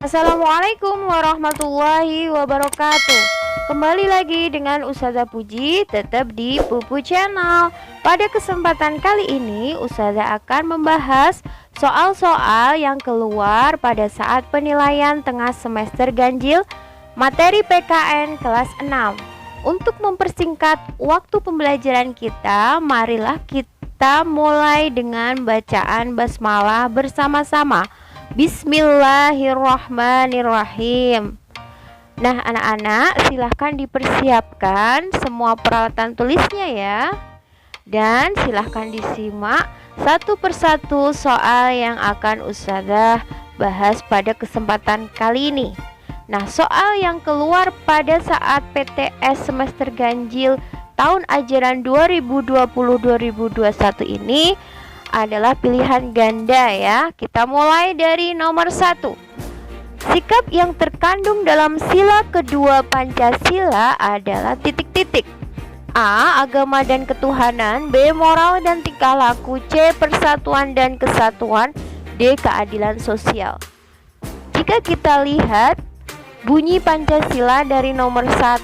Assalamualaikum warahmatullahi wabarakatuh. Kembali lagi dengan Ustazah Puji, tetap di Pupu Channel. Pada kesempatan kali ini Ustazah akan membahas soal-soal yang keluar pada saat penilaian tengah semester ganjil materi PKN kelas 6. Untuk mempersingkat waktu pembelajaran kita, marilah kita mulai dengan bacaan basmalah bersama-sama. Bismillahirrahmanirrahim. Nah, anak-anak silahkan dipersiapkan semua peralatan tulisnya ya. Dan silahkan disimak satu persatu soal yang akan Ustazah bahas pada kesempatan kali ini. Nah, soal yang keluar pada saat PTS semester ganjil tahun ajaran 2020-2021 ini adalah pilihan ganda ya. Kita mulai dari nomor 1. Sikap yang terkandung dalam sila kedua Pancasila adalah titik-titik. A. Agama dan ketuhanan. B. Moral dan tingkah laku. C. Persatuan dan kesatuan. D. Keadilan sosial. Jika kita lihat bunyi Pancasila dari nomor 1,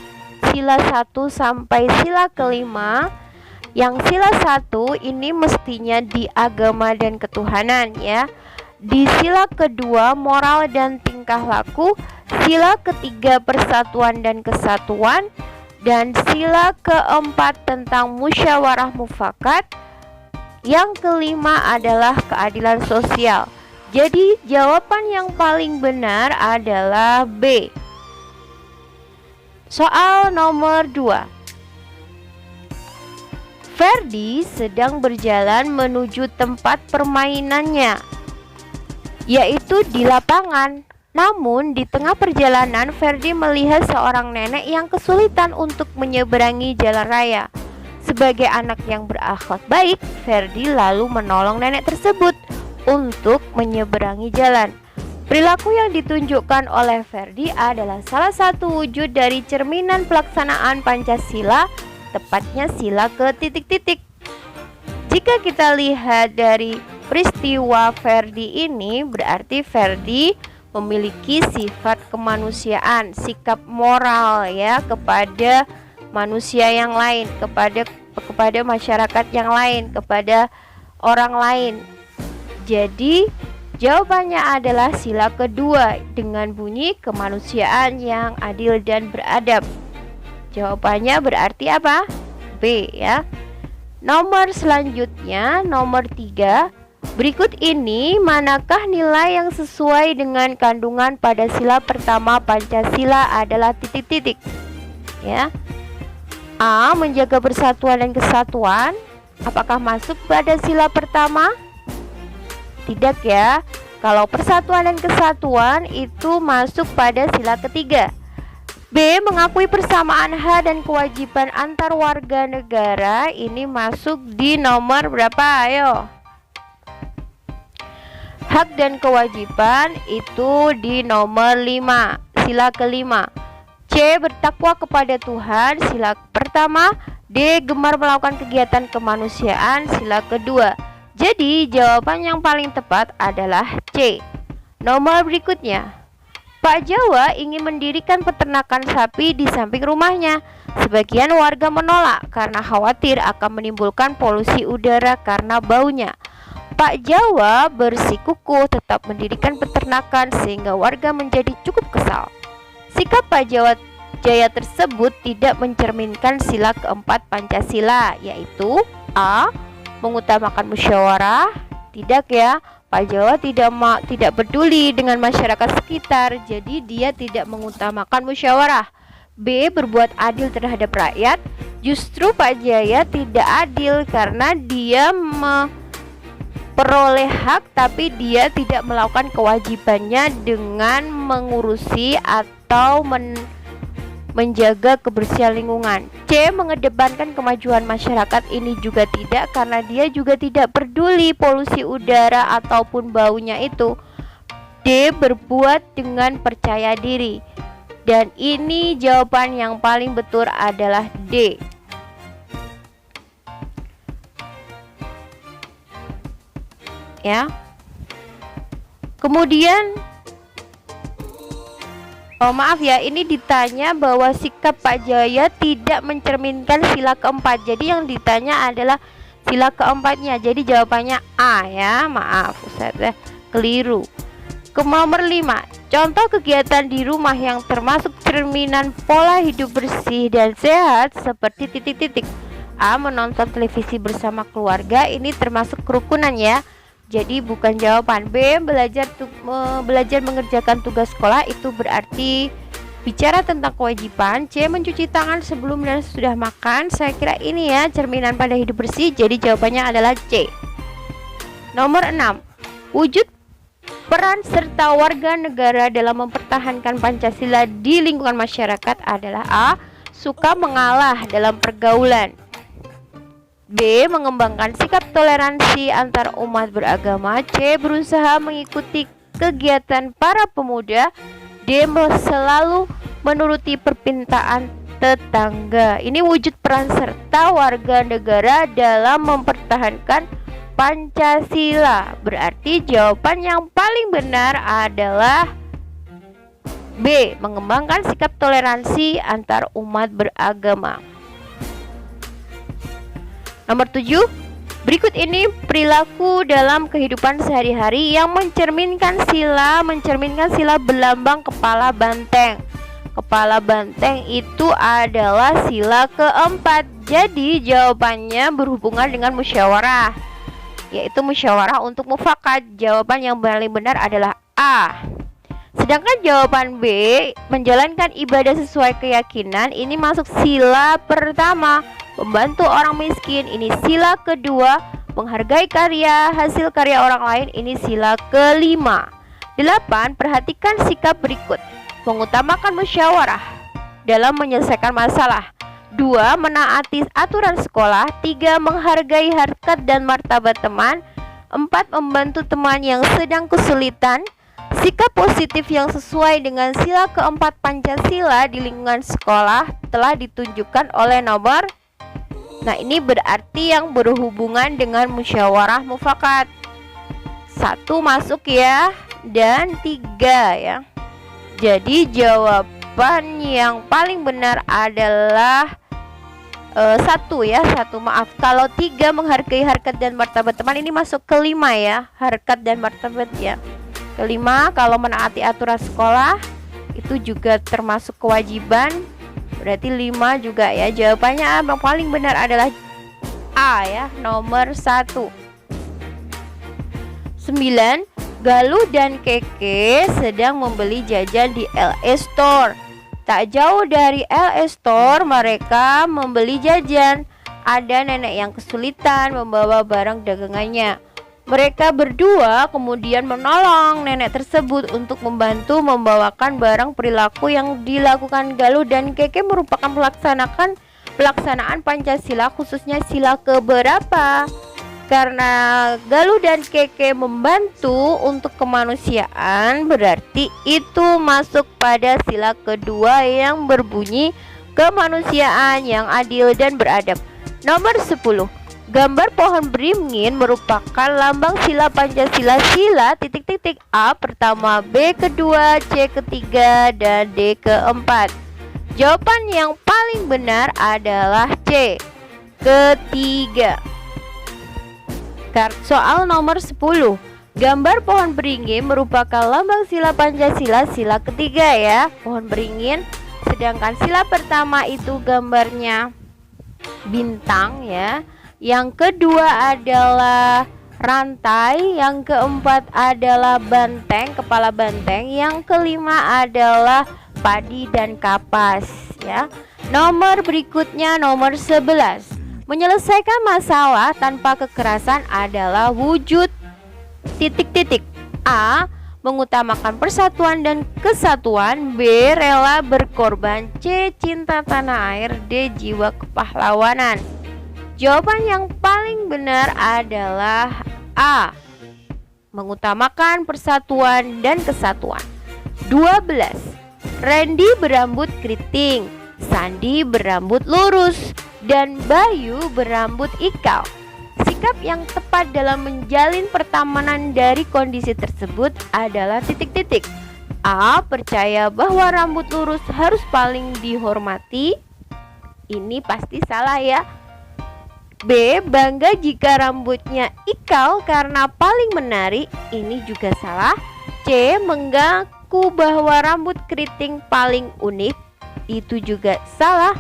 sila 1 sampai sila kelima, yang sila 1 ini mestinya di agama dan ketuhanan ya. Di sila kedua moral dan tingkah laku, sila ketiga persatuan dan kesatuan, dan sila keempat tentang musyawarah mufakat. Yang kelima adalah keadilan sosial. Jadi jawaban yang paling benar adalah B. Soal nomor 2. Ferdi sedang berjalan menuju tempat permainannya, yaitu di lapangan. Namun di tengah perjalanan Ferdi melihat seorang nenek yang kesulitan untuk menyeberangi jalan raya. Sebagai anak yang berakhlak baik, Ferdi lalu menolong nenek tersebut untuk menyeberangi jalan. Perilaku yang ditunjukkan oleh Ferdi adalah salah satu wujud dari cerminan pelaksanaan Pancasila, tepatnya sila ke titik-titik. Jika kita lihat dari peristiwa Ferdi ini, berarti Ferdi memiliki sifat kemanusiaan, sikap moral ya kepada manusia yang lain, kepada masyarakat yang lain, kepada orang lain. Jadi jawabannya adalah sila kedua dengan bunyi kemanusiaan yang adil dan beradab. Jawabannya berarti apa? B ya. Nomor selanjutnya, nomor 3. Berikut ini manakah nilai yang sesuai dengan kandungan pada sila pertama Pancasila adalah titik-titik ya. A. Menjaga persatuan dan kesatuan. Apakah masuk pada sila pertama? Tidak ya. Kalau persatuan dan kesatuan itu masuk pada sila ketiga. B. Mengakui persamaan hak dan kewajiban antar warga negara. Ini masuk di nomor berapa? Ayo. Hak dan kewajiban itu di nomor 5, sila kelima. C. Bertakwa kepada Tuhan, sila pertama. D. Gemar melakukan kegiatan kemanusiaan, sila kedua. Jadi jawaban yang paling tepat adalah C. Nomor berikutnya. Pak Jawa ingin mendirikan peternakan sapi di samping rumahnya. Sebagian warga menolak karena khawatir akan menimbulkan polusi udara karena baunya. Pak Jawa bersikukuh tetap mendirikan peternakan sehingga warga menjadi cukup kesal. Sikap Pak Jawa Jaya tersebut tidak mencerminkan sila keempat Pancasila, yaitu A. Mengutamakan musyawarah. Tidak ya. Pak Jawa tidak peduli dengan masyarakat sekitar, jadi dia tidak mengutamakan musyawarah. B. Berbuat adil terhadap rakyat. Justru Pak Jaya tidak adil karena dia memperoleh hak tapi dia tidak melakukan kewajibannya dengan mengurusi atau menjaga kebersihan lingkungan. C. Mengedepankan kemajuan masyarakat. Ini juga tidak karena dia juga tidak peduli polusi udara ataupun baunya itu. D. Berbuat dengan percaya diri. Dan ini jawaban yang paling betul adalah D. Ya. Kemudian Oh maaf ya, ini ditanya bahwa sikap Pak Jaya tidak mencerminkan sila keempat. Jadi yang ditanya adalah sila keempatnya. Jadi jawabannya A ya. Maaf Ustazah, keliru. Ke nomor 5, contoh kegiatan di rumah yang termasuk cerminan pola hidup bersih dan sehat seperti titik-titik. A. Menonton televisi bersama keluarga, ini termasuk kerukunan ya. Jadi bukan jawaban. B. Belajar mengerjakan tugas sekolah, itu berarti bicara tentang kewajiban. C. Mencuci tangan sebelum dan sesudah makan. Saya kira ini ya cerminan pada hidup bersih. Jadi jawabannya adalah C. Nomor 6, wujud peran serta warga negara dalam mempertahankan Pancasila di lingkungan masyarakat adalah A. Suka mengalah dalam pergaulan. B. Mengembangkan sikap toleransi antar umat beragama. C. Berusaha mengikuti kegiatan para pemuda. D. Selalu menuruti permintaan tetangga. Ini wujud peran serta warga negara dalam mempertahankan Pancasila. Berarti jawaban yang paling benar adalah B. Mengembangkan sikap toleransi antar umat beragama. Nomor 7, berikut ini perilaku dalam kehidupan sehari-hari yang mencerminkan sila berlambang kepala banteng. Kepala banteng itu adalah sila keempat. Jadi jawabannya berhubungan dengan musyawarah, yaitu musyawarah untuk mufakat. Jawaban yang paling benar adalah A. Sedangkan jawaban B, menjalankan ibadah sesuai keyakinan, ini masuk sila pertama. Membantu orang miskin, ini sila kedua. Menghargai hasil karya orang lain, ini sila kelima. 8. Perhatikan sikap berikut. Mengutamakan musyawarah dalam menyelesaikan masalah. 2. Menaati aturan sekolah. 3. Menghargai harkat dan martabat teman. 4. Membantu teman yang sedang kesulitan. Sikap positif yang sesuai dengan sila keempat Pancasila di lingkungan sekolah telah ditunjukkan oleh nomor. Nah, ini berarti yang berhubungan dengan musyawarah mufakat. 1 masuk ya, dan 3 ya. Jadi jawaban yang paling benar adalah 1 ya. 1 maaf. Kalau 3 menghargai harkat dan martabat teman, ini masuk kelima ya, harkat dan martabat ya. Kelima, kalau menaati aturan sekolah itu juga termasuk kewajiban. Berarti 5 juga ya. Jawabannya yang paling benar adalah A ya, nomor 1. 9. Galuh dan Keke sedang membeli jajan di LA Store. Tak jauh dari LA Store mereka membeli jajan. Ada nenek yang kesulitan membawa barang dagangannya. Mereka berdua kemudian menolong nenek tersebut untuk membantu membawakan barang. Perilaku yang dilakukan Galuh dan Keke merupakan pelaksanaan Pancasila, khususnya sila keberapa? Karena Galuh dan Keke membantu untuk kemanusiaan, berarti itu masuk pada sila kedua yang berbunyi kemanusiaan yang adil dan beradab. Nomor 10. Gambar pohon beringin merupakan lambang sila Pancasila. Sila titik-titik A pertama, B kedua, C ketiga, dan D keempat. Jawaban yang paling benar adalah C ketiga. Soal nomor 10. Gambar pohon beringin merupakan lambang sila Pancasila, sila ketiga ya, pohon beringin. Sedangkan sila pertama itu gambarnya bintang ya. Yang kedua adalah rantai, yang keempat adalah banteng, kepala banteng, yang kelima adalah padi dan kapas ya. Nomor berikutnya nomor 11. Menyelesaikan masalah tanpa kekerasan adalah wujud titik-titik. A. Mengutamakan persatuan dan kesatuan. B. Rela berkorban. C. Cinta tanah air. D. Jiwa kepahlawanan. Jawaban yang paling benar adalah A. Mengutamakan persatuan dan kesatuan. 12. Randy berambut keriting, Sandi berambut lurus, dan Bayu berambut ikal. Sikap yang tepat dalam menjalin pertemanan dari kondisi tersebut adalah titik-titik. A. Percaya bahwa rambut lurus harus paling dihormati. Ini pasti salah ya. B. Bangga jika rambutnya ikal karena paling menarik. Ini juga salah. C. Mengaku bahwa rambut keriting paling unik. Itu juga salah.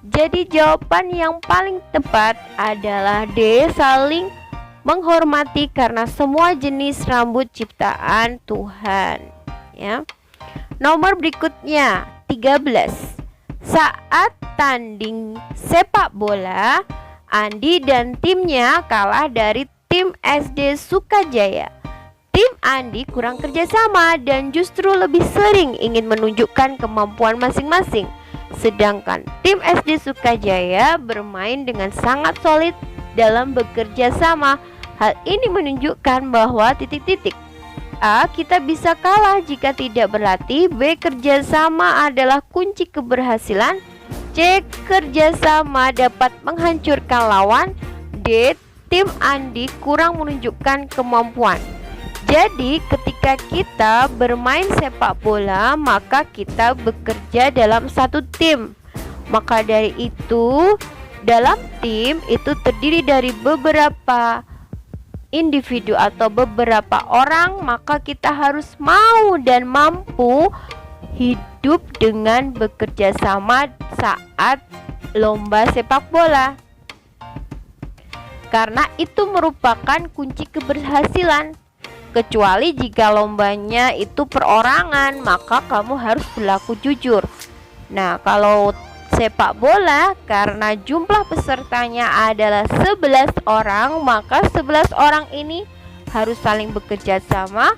Jadi jawaban yang paling tepat adalah D. Saling menghormati karena semua jenis rambut ciptaan Tuhan ya. Nomor berikutnya 13. Saat tanding sepak bola, Andi dan timnya kalah dari tim SD Sukajaya. Tim Andi kurang kerjasama dan justru lebih sering ingin menunjukkan kemampuan masing-masing. Sedangkan tim SD Sukajaya bermain dengan sangat solid dalam bekerja sama. Hal ini menunjukkan bahwa titik-titik. A. Kita bisa kalah jika tidak berlatih. B. Kerjasama adalah kunci keberhasilan. C. Kerjasama dapat menghancurkan lawan. D. Tim Andi kurang menunjukkan kemampuan. Jadi ketika kita bermain sepak bola, maka kita bekerja dalam satu tim. Maka dari itu, dalam tim itu terdiri dari beberapa individu atau beberapa orang, maka kita harus mau dan mampu hidup dengan bekerja sama saat lomba sepak bola. Karena itu merupakan kunci keberhasilan. Kecuali jika lombanya itu perorangan, maka kamu harus berlaku jujur. Nah, kalau sepak bola karena jumlah pesertanya adalah 11 orang, maka 11 orang ini harus saling bekerja sama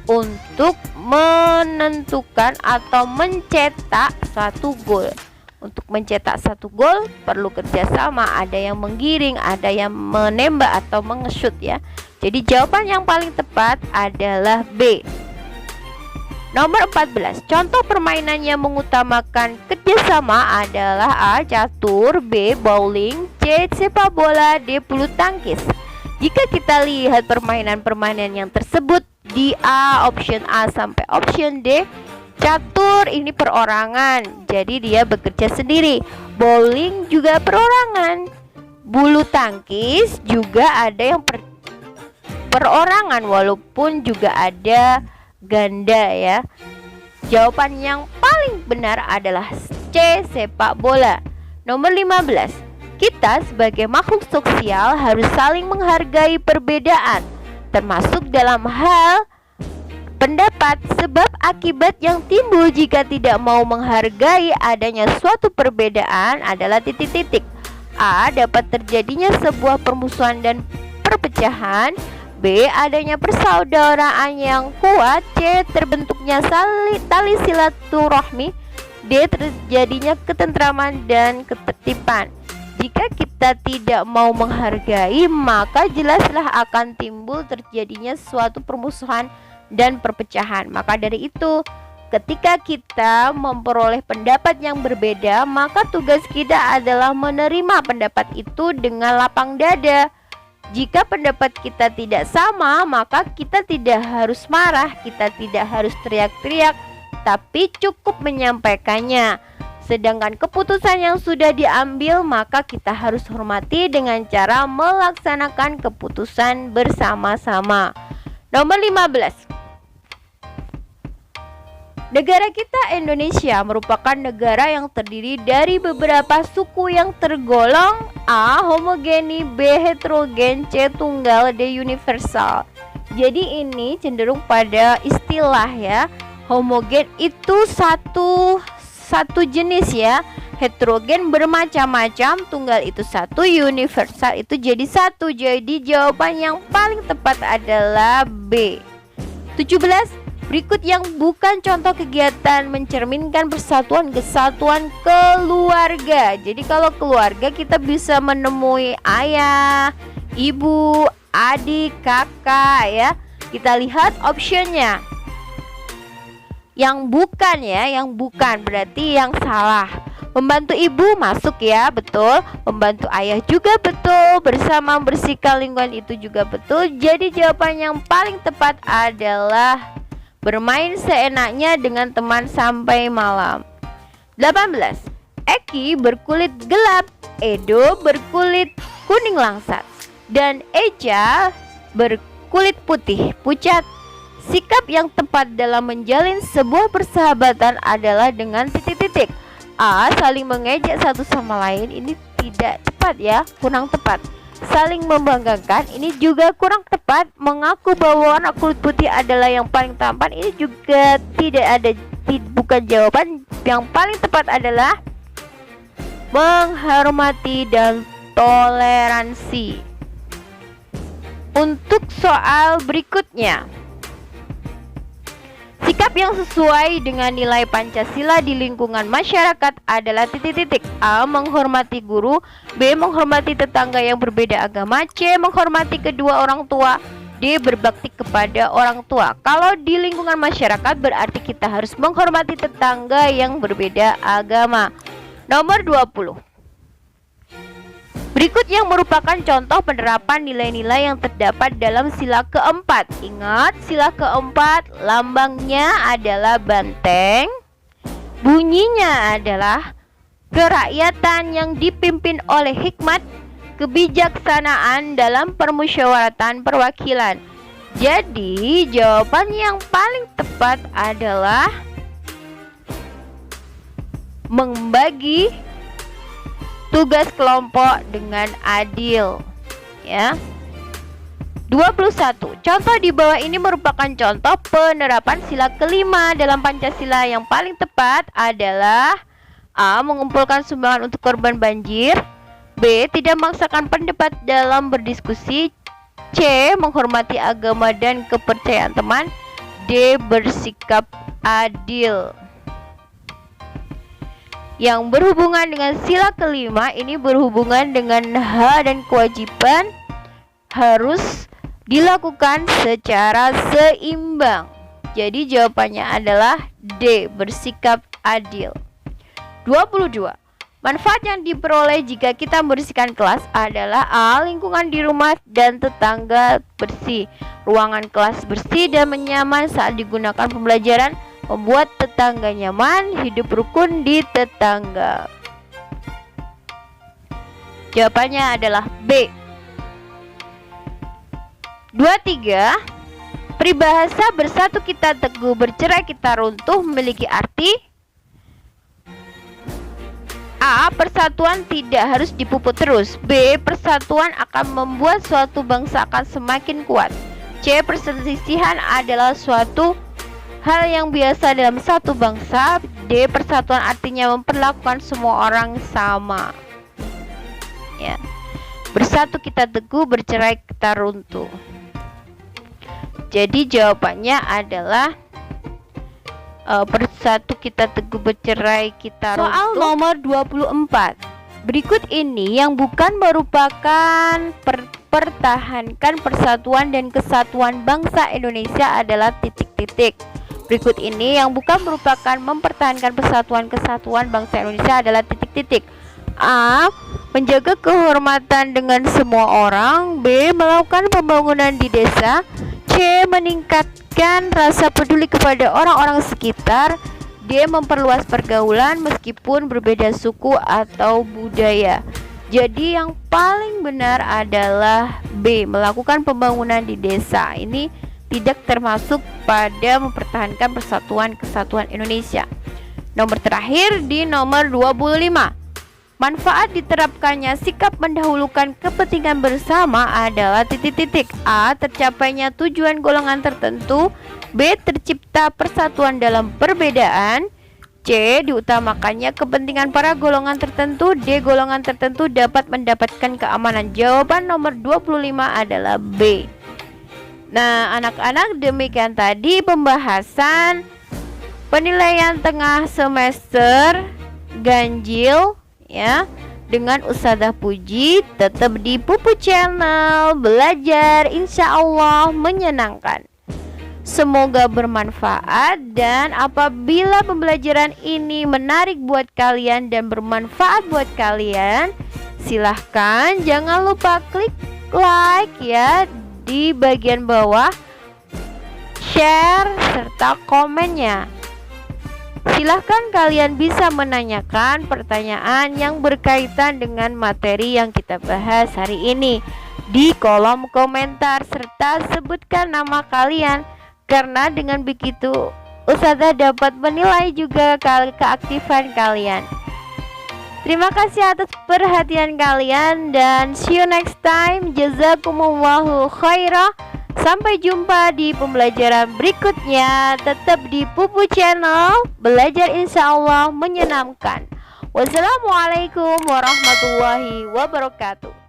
untuk menentukan atau mencetak satu gol. Untuk mencetak satu gol perlu kerjasama, ada yang menggiring, ada yang menembak atau mengesut ya. Jadi jawaban yang paling tepat adalah B. Nomor 14. Contoh permainan yang mengutamakan kerjasama adalah A. Catur, B. Bowling, C. Sepak bola, D. Bulu tangkis. Jika kita lihat permainan-permainan yang tersebut di A, option A sampai option D, catur ini perorangan, jadi dia bekerja sendiri. Bowling juga perorangan. Bulu tangkis juga ada yang perorangan walaupun juga ada ganda ya. Jawaban yang paling benar adalah C. Sepak bola. Nomor 15. Kita sebagai makhluk sosial harus saling menghargai perbedaan, termasuk dalam hal pendapat, sebab akibat yang timbul jika tidak mau menghargai adanya suatu perbedaan adalah titik-titik. A. Dapat terjadinya sebuah permusuhan dan perpecahan. B. Adanya persaudaraan yang kuat. C. Terbentuknya tali silaturahmi. D. Terjadinya ketentraman dan ketertiban. Jika kita tidak mau menghargai, maka jelaslah akan timbul terjadinya suatu permusuhan dan perpecahan. Maka dari itu, ketika kita memperoleh pendapat yang berbeda, maka tugas kita adalah menerima pendapat itu dengan lapang dada. Jika pendapat kita tidak sama, maka kita tidak harus marah, kita tidak harus teriak-teriak, tapi cukup menyampaikannya. Sedangkan keputusan yang sudah diambil, maka kita harus hormati dengan cara melaksanakan keputusan bersama-sama. Nomor 15. Negara kita Indonesia merupakan negara yang terdiri dari beberapa suku yang tergolong A. Homogeni, B. Heterogen, C. Tunggal, D. Universal. Jadi ini cenderung pada istilah ya. Homogen itu satu jenis ya. Heterogen bermacam-macam, tunggal itu satu, universal itu jadi satu. Jadi jawaban yang paling tepat adalah B. 17. Berikut yang bukan contoh kegiatan mencerminkan persatuan kesatuan keluarga. Jadi kalau keluarga kita bisa menemui ayah, ibu, adik, kakak ya. Kita lihat optionnya. Yang bukan ya, yang bukan berarti yang salah. Membantu ibu masuk ya, betul. Membantu ayah juga betul. Bersama membersihkan lingkungan itu juga betul. Jadi jawaban yang paling tepat adalah bermain seenaknya dengan teman sampai malam. 18. Eki berkulit gelap, Edo berkulit kuning langsat, dan Eja berkulit putih pucat. Sikap yang tepat dalam menjalin sebuah persahabatan adalah dengan titik-titik. A. Saling mengejek satu sama lain, ini tidak tepat ya, kurang tepat. Saling membanggakan, ini juga kurang tepat. Mengaku bahwa warna kulit putih adalah yang paling tampan, ini juga tidak ada, bukan jawaban. Yang paling tepat adalah menghormati dan toleransi. Untuk soal berikutnya, sikap yang sesuai dengan nilai Pancasila di lingkungan masyarakat adalah titik-titik. A. Menghormati guru, B. Menghormati tetangga yang berbeda agama, C. Menghormati kedua orang tua, D. Berbakti kepada orang tua. Kalau di lingkungan masyarakat berarti kita harus menghormati tetangga yang berbeda agama. Nomor 20. Berikut yang merupakan contoh penerapan nilai-nilai yang terdapat dalam sila keempat. Ingat, sila keempat lambangnya adalah banteng, bunyinya adalah kerakyatan yang dipimpin oleh hikmat, kebijaksanaan dalam permusyawaratan perwakilan. Jadi, jawaban yang paling tepat adalah membagi tugas kelompok dengan adil, ya. 21. Contoh di bawah ini merupakan contoh penerapan sila kelima dalam Pancasila. Yang paling tepat adalah A. Mengumpulkan sumbangan untuk korban banjir, B. Tidak memaksakan pendapat dalam berdiskusi, C. Menghormati agama dan kepercayaan teman, D. Bersikap adil. Yang berhubungan dengan sila kelima ini berhubungan dengan hak dan kewajiban harus dilakukan secara seimbang. Jadi jawabannya adalah D. Bersikap adil. 22. Manfaat yang diperoleh jika kita membersihkan kelas adalah A. Lingkungan di rumah dan tetangga bersih. Ruangan kelas bersih dan nyaman saat digunakan pembelajaran, membuat tetangga nyaman, hidup rukun di tetangga. Jawabannya adalah B. 23. Peribahasa bersatu kita teguh, bercerai kita runtuh memiliki arti A. Persatuan tidak harus dipupuk terus, B. Persatuan akan membuat suatu bangsa akan semakin kuat, C. Perselisihan adalah suatu hal yang biasa dalam satu bangsa, D. Persatuan artinya memperlakukan semua orang sama, ya. Bersatu kita teguh, bercerai kita runtuh. Jadi jawabannya adalah bersatu kita teguh, bercerai kita runtuh. Soal nomor 24. Berikut ini yang bukan merupakan pertahankan persatuan dan kesatuan bangsa Indonesia adalah titik-titik. Berikut ini yang bukan merupakan mempertahankan persatuan kesatuan bangsa Indonesia adalah titik-titik. A. Menjaga kehormatan dengan semua orang, B. Melakukan pembangunan di desa, C. Meningkatkan rasa peduli kepada orang-orang sekitar, D. Memperluas pergaulan meskipun berbeda suku atau budaya. Jadi yang paling benar adalah B. Melakukan pembangunan di desa. Ini tidak termasuk pada mempertahankan persatuan kesatuan Indonesia. Nomor terakhir di nomor 25. Manfaat diterapkannya sikap mendahulukan kepentingan bersama adalah titik-titik. A. Tercapainya tujuan golongan tertentu, B. Tercipta persatuan dalam perbedaan, C. Diutamakannya kepentingan para golongan tertentu, D. Golongan tertentu dapat mendapatkan keamanan. Jawaban nomor 25 adalah B. Nah, anak-anak, demikian tadi pembahasan penilaian tengah semester ganjil, ya, dengan Ustazah Puji. Tetap di Pupu Channel, belajar insya Allah menyenangkan. Semoga bermanfaat, dan apabila pembelajaran ini menarik buat kalian dan bermanfaat buat kalian, silahkan jangan lupa klik like ya di bagian bawah, share, serta komennya. Silahkan kalian bisa menanyakan pertanyaan yang berkaitan dengan materi yang kita bahas hari ini di kolom komentar, serta sebutkan nama kalian, karena dengan begitu Ustazah dapat menilai juga keaktifan kalian. Terima kasih atas perhatian kalian dan see you next time. Jazakumullahu khairah. Sampai jumpa di pembelajaran berikutnya. Tetap di Pupu Channel. Belajar insya Allah menyenangkan. Wassalamualaikum warahmatullahi wabarakatuh.